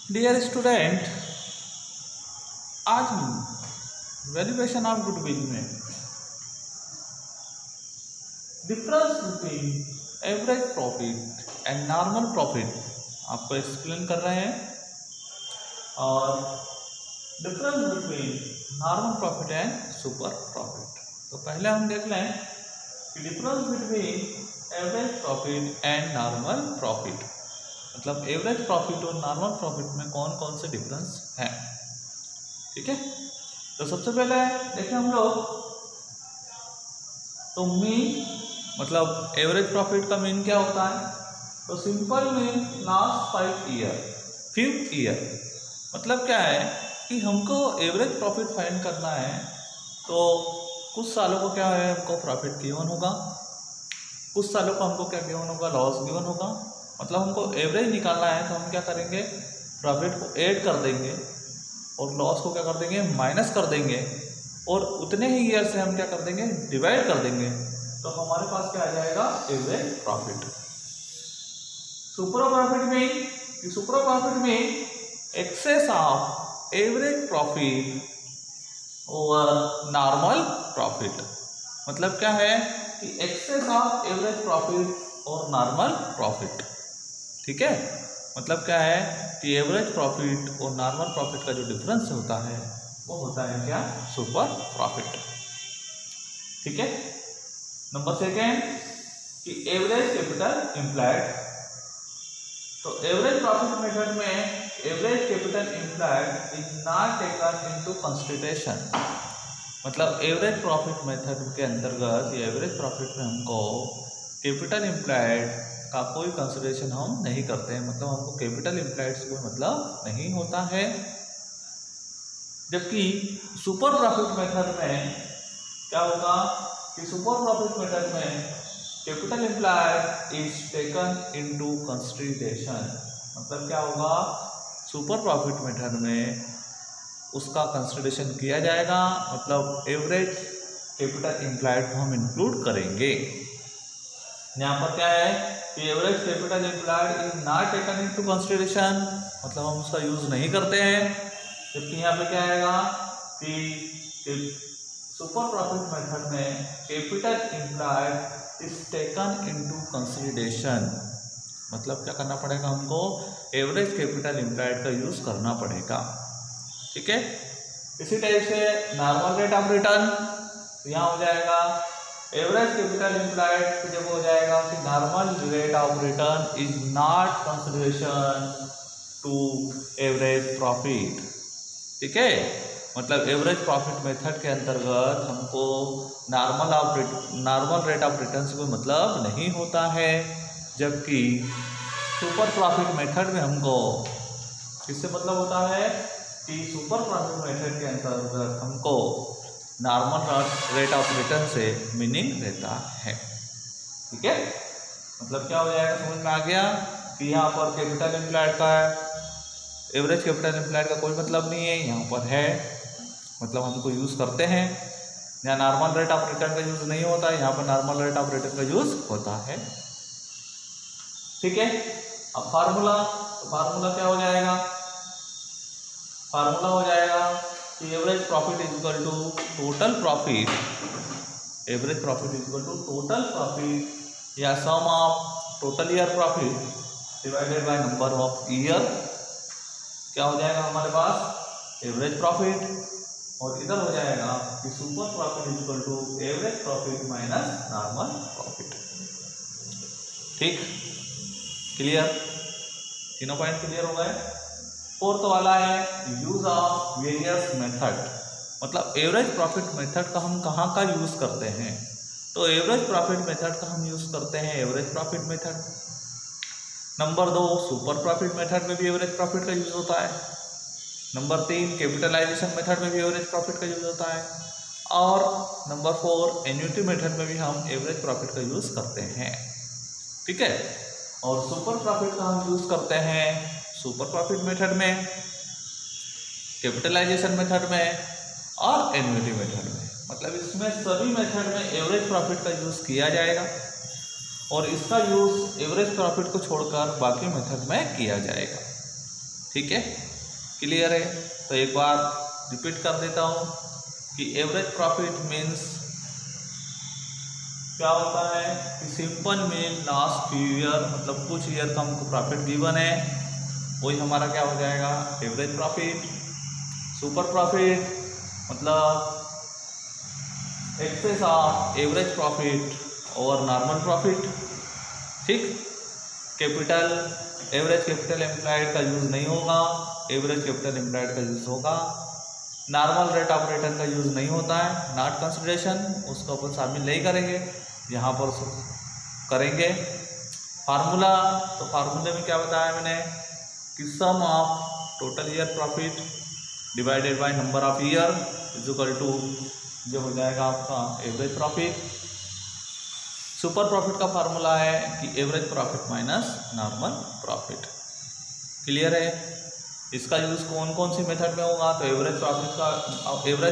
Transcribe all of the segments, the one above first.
Dear student, आज valuation of goodwill में difference between average profit and normal profit आपको explain कर रहे हैं और difference between normal profit and super profit. तो पहले हम देख लें कि difference between average profit and normal profit, मतलब एवरेज प्रॉफिट और नॉर्मल प्रॉफिट में कौन कौन से डिफरेंस हैं। ठीक है, तो सबसे पहले देखें हम लोग, तो मीन मतलब एवरेज प्रॉफिट का मीन क्या होता है, तो simple mean last 5 year, 5th year. मतलब क्या है कि हमको एवरेज प्रॉफिट फाइंड करना है, तो कुछ सालों को क्या है हमको प्रॉफिट गिवन होगा, कुछ सालों को हमको क्या गिवन होगा, लॉस गिवन होगा। मतलब हमको एवरेज निकालना है तो हम क्या करेंगे, प्रॉफिट को ऐड कर देंगे और लॉस को क्या कर देंगे, माइनस कर देंगे, और उतने ही ईयर से हम क्या कर देंगे, डिवाइड कर देंगे, तो हमारे पास क्या आ जाएगा, एवरेज प्रॉफिट। सुपर प्रॉफिट में excess of average profit over normal profit. मतलब क्या है कि एक्सेस ऑफ एवरेज प्रॉफिट और नॉर्मल प्रॉफिट। ठीक है, मतलब क्या है कि एवरेज प्रॉफिट और नॉर्मल प्रॉफिट का जो डिफरेंस होता है वो होता है क्या, सुपर प्रॉफिट। ठीक है, नंबर सेकेंड कि एवरेज कैपिटल इम्प्लाइड। तो एवरेज प्रॉफिट मेथड में average capital implied is not taken into consideration. मतलब एवरेज प्रॉफिट मेथड के अंतर्गत एवरेज प्रॉफिट में हमको कैपिटल इम्प्लाइड का कोई कंसिडरेशन हम नहीं करते हैं, मतलब हमको कैपिटल इम्प्लाइड से कोई मतलब नहीं होता है। जबकि सुपर प्रॉफिट मेथड में क्या होगा कि सुपर प्रॉफिट मेथड में capital implied is taken into consideration. मतलब क्या होगा, सुपर प्रॉफिट मेथड में उसका कंसिडरेशन किया जाएगा, मतलब एवरेज कैपिटल इम्प्लाइड को हम इंक्लूड करेंगे। यहाँ पर क्या है कि average capital implied is not taken into consideration, मतलब हम उसका यूज नहीं करते हैं। जबकि यहाँ पे क्या आएगा कि सुपर प्रॉफिट मेथड में capital implied is taken into consideration. मतलब क्या करना पड़ेगा, हमको एवरेज कैपिटल इम्प्लाइड का यूज करना पड़ेगा। ठीक है, इसी टाइप से नॉर्मल रेट ऑफ रिटर्न, तो यहाँ हो जाएगा एवरेज कैपिटल इम्प्लाइड की जगह हो जाएगा कि normal rate of return is not consideration to average profit. ठीक है, मतलब एवरेज प्रॉफिट मेथड के अंतर्गत हमको नॉर्मल रेट ऑफ रिटर्न से कोई मतलब नहीं होता है। जबकि सुपर प्रॉफिट मेथड में हमको किससे मतलब होता है कि सुपर प्रॉफिट मेथड के अंतर्गत हमको नॉर्मल रेट ऑफ रिटर्न से मीनिंग रहता है। ठीक है, मतलब क्या हो जाएगा, समझ में आ गया कि यहाँ पर कैपिटल इम्प्लाइड का एवरेज कैपिटल इम्प्लाइड का कोई मतलब नहीं है, यहाँ पर है, मतलब हमको यूज़ करते हैं। यहाँ नॉर्मल रेट ऑफ रिटर्न का यूज़ नहीं होता है, यहाँ पर नॉर्मल रेट ऑफ रिटर्न का यूज़ होता है। ठीक है, अब फार्मूला, तो फार्मूला क्या हो जाएगा, फार्मूला हो जाएगा कि average profit is equal to total profit, average profit is equal to total profit या sum of total year profit divided by number of year. क्या हो जाएगा हमारे पास, एवरेज प्रॉफिट, और इधर हो जाएगा कि super profit is equal to average profit minus normal profit. ठीक, क्लियर, तीनों पॉइंट क्लियर हो गए। फोर्थ वाला है यूज ऑफ वेरियस मेथड। मतलब एवरेज प्रॉफिट मेथड का हम कहाँ का यूज करते हैं, तो एवरेज प्रॉफिट मेथड का हम यूज करते हैं average profit method. Number 2 super profit method में भी एवरेज प्रॉफिट का यूज होता है। नंबर 3 कैपिटलाइजेशन मेथड में भी एवरेज प्रॉफिट का यूज होता है। और नंबर 4 एन्युटी मेथड में भी हम एवरेज प्रॉफिट का यूज करते हैं। ठीक है, और सुपर प्रॉफिट का हम यूज करते हैं सुपर प्रॉफिट मेथड में, कैपिटलाइजेशन मेथड में और एन्युटी मेथड में। मतलब इसमें सभी मेथड में एवरेज प्रॉफिट का यूज किया जाएगा और इसका यूज एवरेज प्रॉफिट को छोड़कर बाकी मेथड में किया जाएगा। ठीक है, क्लियर है। तो एक बार रिपीट कर देता हूँ कि एवरेज प्रॉफिट मीन्स क्या होता है कि सिंपल में लास्ट फ्यू ईयर मतलब कुछ ईयर का हमको प्रॉफिट गिवन है, वही हमारा क्या हो जाएगा एवरेज प्रॉफिट। सुपर प्रॉफिट मतलब एक्सेस ऑफ एवरेज प्रॉफिट और नॉर्मल प्रॉफिट। ठीक, कैपिटल एवरेज कैपिटल एम्प्लॉयड का यूज़ नहीं होगा, एवरेज कैपिटल एम्प्लॉयड का यूज़ होगा। नॉर्मल रेट ऑफ रिटर्न का यूज़ नहीं होता है, नॉट कंसिडरेशन, उसको अपन शामिल नहीं करेंगे, यहाँ पर करेंगे। फार्मूला, तो फार्मूले में क्या बताया मैंने कि sum of total year profit divided by number of year is equal to जो हो जाएगा आपका एवरेज प्रॉफिट। सुपर प्रॉफिट का फार्मूला है कि average profit minus normal profit. Clear है। इसका यूज़ कौन कौन सी मेथड में होगा, तो एवरेज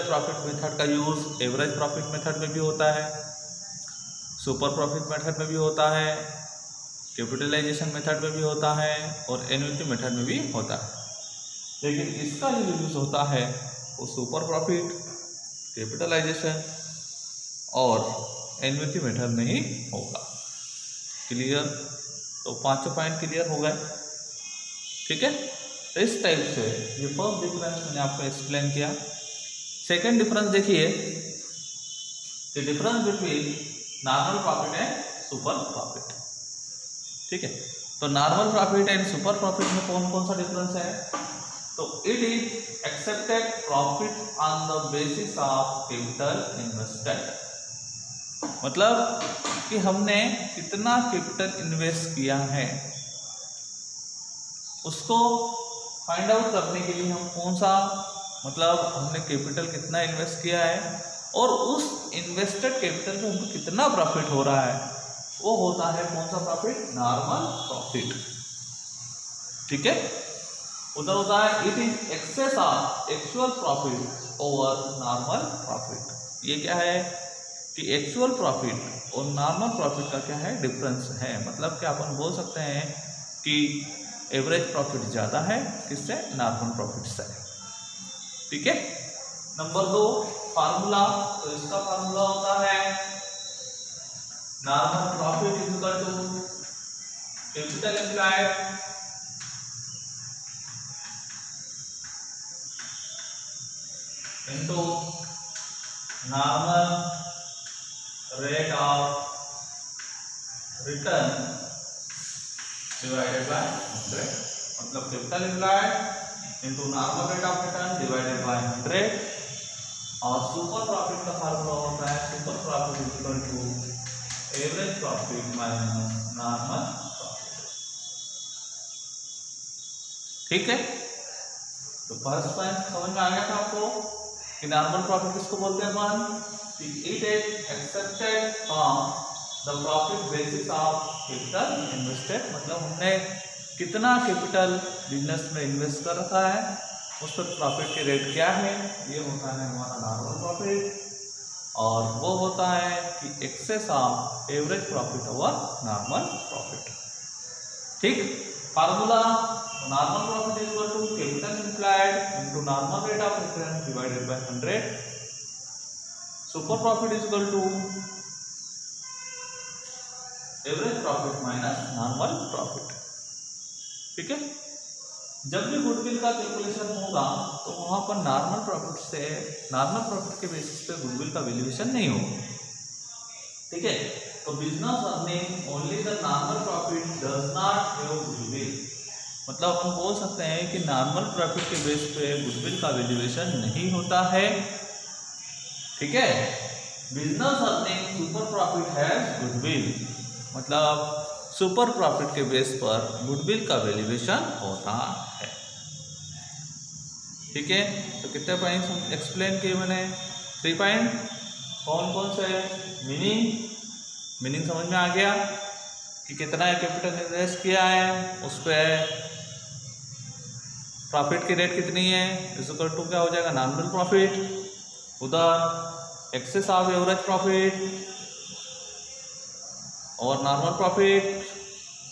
प्रॉफिट मेथड का यूज़ एवरेज प्रॉफिट मेथड में भी होता है, सुपर प्रॉफिट मेथड में भी होता है, कैपिटलाइजेशन मेथड में भी होता है और एन्युटी मेथड में भी होता है। लेकिन इसका जो यूज़ होता है वो सुपर प्रॉफिट, कैपिटलाइजेशन और एन्युटी मेथड में ही होगा। क्लियर, तो पांचों पॉइंट क्लियर हो गए। ठीक है, तो इस टाइप से ये फर्स्ट डिफरेंस मैंने आपको एक्सप्लेन किया। सेकंड डिफरेंस देखिए, the difference between normal profit and super profit. ठीक है, तो normal profit and super profit में कौन कौन सा डिफरेंस है, तो it is accepted profit on the basis of capital invested. मतलब कि हमने कितना कैपिटल इन्वेस्ट किया है उसको फाइंड आउट करने के लिए हम कौन सा मतलब हमने कैपिटल कितना इन्वेस्ट किया है और उस इन्वेस्टेड कैपिटल पे हमको कितना प्रॉफिट हो रहा है, वो होता है कौन सा प्रॉफिट, नॉर्मल प्रॉफिट। ठीक है, उधर होता है it is excess of actual profit over normal profit. ये क्या है कि एक्चुअल प्रॉफिट और नॉर्मल प्रॉफिट का क्या है डिफरेंस है। मतलब कि अपन बोल सकते हैं कि एवरेज प्रॉफिट ज़्यादा है किससे, नॉर्मल प्रॉफिट से। ठीक है, नंबर 2 फार्मूला, तो इसका फार्मूला होता है normal profit is equal to capital employed into normal rate of return divided by 100। मतलब capital employed into normal rate of return divided by 100। और सुपर प्रॉफिट का फार्मूला होता है super profit is equal to average profit minus normal profit. ठीक है, तो first point समझ में आ गया था आपको कि नॉर्मल प्रॉफिट किसको बोलते हैं अपन, it is accepted from the profit basis of capital invested. मतलब हमने कितना कैपिटल बिजनेस में इन्वेस्ट कर रखा है उस पर प्रॉफिट के रेट क्या है, ये होता है हमारा नॉर्मल प्रॉफिट। और वो होता है कि excess of average profit over normal profit. ठीक, formula normal profit is equal to capital employed into normal rate of return divided by 100। Super profit is equal to average profit minus normal profit. ठीक है, जब भी goodwill का calculation होगा तो वहां पर नॉर्मल प्रॉफिट के बेसिस पे गुडविल का वैल्यूएशन नहीं होगा। ठीक है, तो business earning only the normal profit does not have goodwill. मतलब हम बोल सकते हैं कि नॉर्मल प्रॉफिट के बेस पे गुडविल का वैल्यूएशन नहीं होता है। ठीक है, business earning super profit has goodwill. मतलब सुपर प्रॉफिट के बेस पर गुडविल का वैल्यूएशन होता है। ठीक है, तो कितने पॉइंट्स एक्सप्लेन किए मैंने, 3 पॉइंट। कौन कौन से, मीनिंग समझ में आ गया कि कितना कैपिटल इन्वेस्ट किया है, उस पर प्रॉफिट की रेट कितनी है, इस इक्वल टू क्या हो जाएगा नॉर्मल प्रॉफिट, उधर एक्सेस ऑफ एवरेज प्रॉफिट और नॉर्मल प्रॉफिट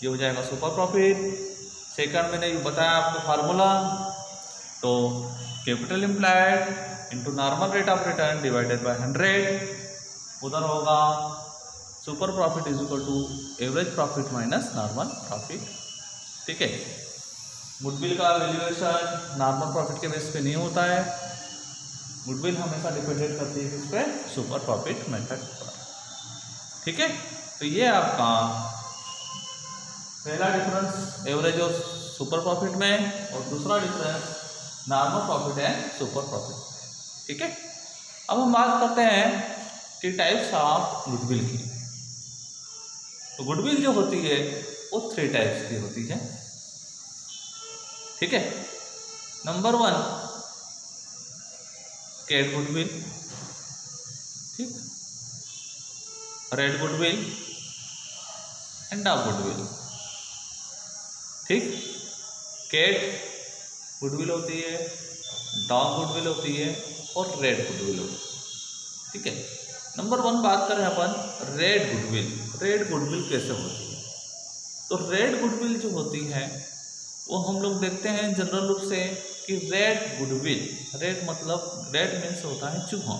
ये हो जाएगा सुपर प्रॉफिट। सेकंड मैंने बताया आपको फार्मूला, तो capital employed into normal rate of return divided by 100, उधर होगा super profit is equal to average profit minus normal profit. ठीक है, गुडविल का वैल्यूएशन नॉर्मल प्रॉफिट के बेस पे नहीं होता है, गुडविल हमेशा डिपेंडेंट करती है किस पे, सुपर प्रॉफिट मेथड पर। ठीक है, तो ये आपका पहला डिफरेंस एवरेज और सुपर प्रॉफिट में, और दूसरा डिफरेंस नॉर्मल प्रॉफिट है सुपर प्रॉफिट। ठीक है, अब हम बात करते हैं कि टाइप्स ऑफ गुडविल की। तो गुडविल जो होती है वो 3 टाइप्स की होती है। ठीक है, नंबर 1 कैट गुडविल, ठीक, red goodwill and dog goodwill. ठीक, कैट गुडविल होती है, डॉग गुडविल होती है और रेड गुडविल होती है। ठीक है, नंबर 1 बात करें अपन रेड गुडविल। रेड गुडविल कैसे होती है? तो रेड गुडविल जो होती है वो हम लोग देखते हैं जनरल रूप से कि रेड गुडविल, रेड मतलब रेड मीन्स होता है चूहा।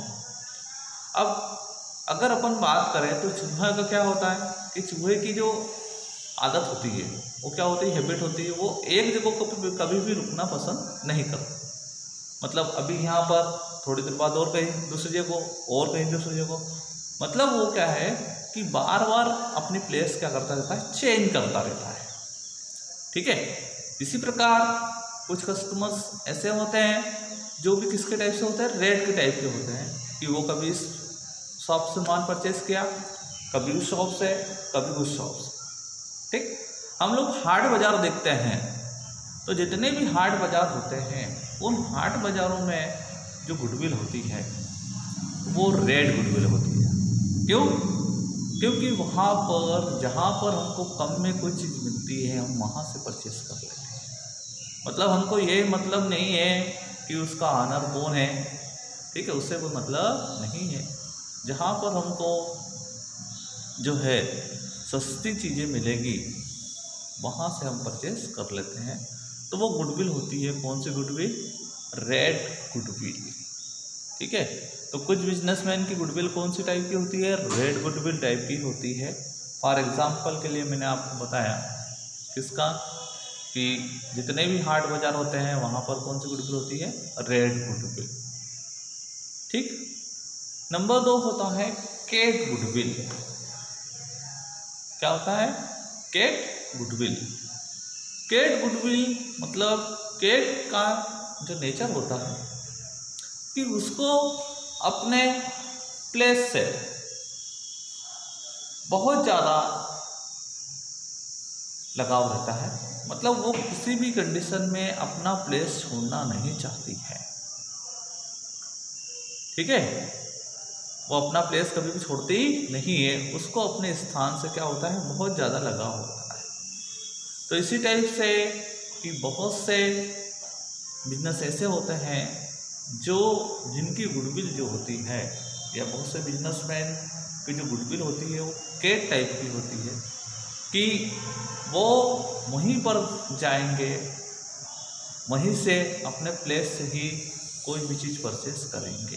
अब अगर अपन बात करें तो चूहा का क्या होता है कि चूहे की जो आदत होती है वो क्या होती है, हैबिट होती है, वो एक जगह को कभी भी रुकना पसंद नहीं करता। मतलब अभी यहाँ पर, थोड़ी देर बाद और कहीं दूसरी जगह, और कहीं दूसरी जगह, मतलब वो क्या है कि बार बार अपनी प्लेस क्या करता रहता है, चेंज करता रहता है। ठीक है, इसी प्रकार कुछ कस्टमर्स ऐसे होते हैं जो भी किसके टाइप से होते हैं, रेड के टाइप के होते हैं, कि वो कभी इस शॉप से माल परचेस किया, कभी उस शॉप से, कभी उस शॉप से। ठीक, हम लोग हाट बाजार देखते हैं, तो जितने भी हाट बाजार होते हैं उन हाट बाजारों में जो गुडविल होती है वो रेड गुडविल होती है। क्यों? क्योंकि वहाँ पर जहाँ पर हमको कम में कोई चीज़ मिलती है हम वहाँ से परचेस कर लेते हैं। मतलब हमको ये मतलब नहीं है कि उसका ऑनर कौन है, ठीक है, उससे कोई मतलब नहीं है। जहाँ पर हमको जो है सस्ती चीज़ें मिलेगी वहाँ से हम परचेस कर लेते हैं, तो वो गुडविल होती है। कौन सी गुडविल? Red goodwill. ठीक है, तो कुछ बिजनेसमैन की गुडविल कौन सी टाइप की होती है? रेड गुडविल टाइप की होती है। फॉर एग्जांपल के लिए मैंने आपको बताया किसका, कि जितने भी हाट बाजार होते हैं वहाँ पर कौन सी गुडविल होती है? Red goodwill. ठीक, नंबर 2 होता है कैट गुडविल। क्या होता है? Cat goodwill. कैट गुडविल मतलब कैट का जो नेचर होता है कि उसको अपने प्लेस से बहुत ज़्यादा लगाव रहता है। मतलब वो किसी भी कंडीशन में अपना प्लेस छोड़ना नहीं चाहती है। ठीक है, वो अपना प्लेस कभी भी छोड़ती नहीं है, उसको अपने स्थान से क्या होता है, बहुत ज़्यादा लगाव होता है। तो इसी टाइप से कि बहुत से बिजनेस ऐसे होते हैं जो जिनकी गुडविल जो होती है, या बहुत से बिजनेसमैन की जो गुडविल होती है वो कैट टाइप की होती है, कि वो वहीं पर जाएंगे, वहीं से अपने प्लेस से ही कोई भी चीज़ परचेस करेंगे।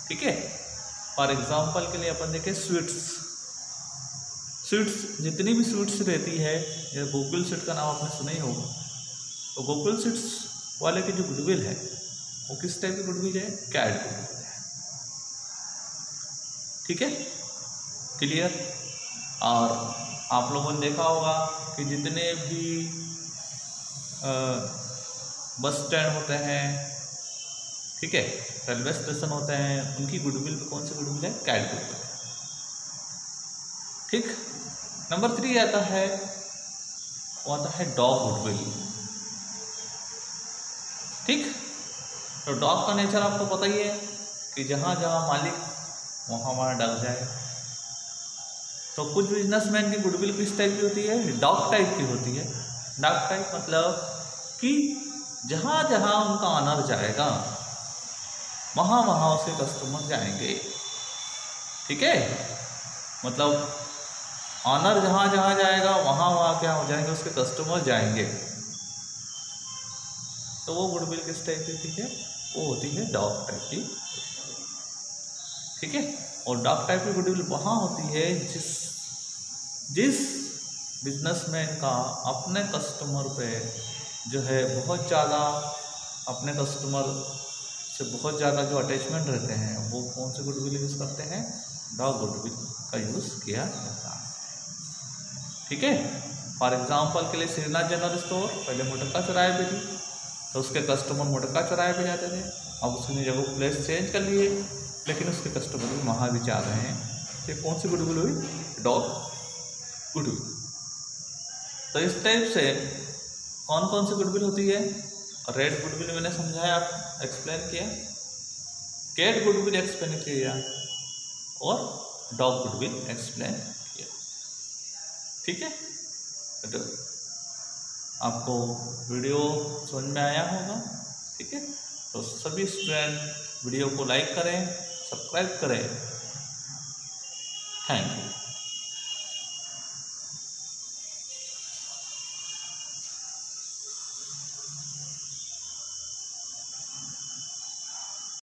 ठीक है, फॉर एग्जांपल के लिए अपन देखें स्वीट्स। जितनी भी स्वीट्स रहती है, या गोकुल स्वीट का नाम आपने सुना ही होगा, तो गोकुल स्वीट्स वाले की जो गुडविल है वो किस टाइप की गुडविल है? कैट गुडविल है। ठीक है, क्लियर। और आप लोगों ने देखा होगा कि जितने भी बस स्टैंड होते हैं, ठीक है, रेलवे स्टेशन होते हैं, उनकी गुडविल पे कौन सी गुडविल है? Cat goodwill. ठीक, नंबर 3 आता है, वो आता है डॉग गुडविल। ठीक, तो डॉग का नेचर आपको पता ही है कि जहाँ जहाँ मालिक वहाँ वहाँ डर जाए। तो कुछ बिजनेसमैन की गुडविल किस टाइप की होती है? डॉग टाइप की होती है। डॉग टाइप मतलब कि जहाँ जहाँ उनका ऑनर जाएगा वहाँ वहाँ उसके कस्टमर जाएंगे। ठीक है, मतलब ऑनर जहाँ जहाँ जाएगा वहाँ वहाँ क्या हो जाएंगे, उसके कस्टमर जाएंगे। तो वो गुडविल किस टाइप की होती है, वो होती है डॉग टाइप की, ठीक है। और डॉग टाइप की गुडविल वहाँ होती है जिस बिजनेसमैन का अपने कस्टमर पे जो है बहुत ज़्यादा, अपने कस्टमर से बहुत ज़्यादा जो अटैचमेंट रहते हैं, वो कौन से गुडविल यूज़ करते हैं, डॉग गुडविल का यूज़ किया जाता है, ठीक है। फॉर एग्जांपल के लिए श्रीनाथ जनरल स्टोर पहले मुटक्का चौराहे पे थी, तो उसके कस्टमर मुटक्का चौराहे पे जाते थे। अब उसने जगह प्लेस चेंज कर लिए, लेकिन उसके कस्टमर भी वहाँ भी जा रहे हैं। ये कौन सी गुडविल हुई, डॉग गुडविल। तो इस टाइप से कौन कौन सी गुडविल होती है, रेड गुडविल मैंने समझाया, आप एक्सप्लेन किया, कैट गुडविल एक्सप्लेन किया और डॉग गुडविल एक्सप्लेन किया, ठीक है। तो आपको वीडियो समझ में आया होगा, ठीक है। तो सभी स्टूडेंट वीडियो को लाइक करें, सब्सक्राइब करें। Thank you.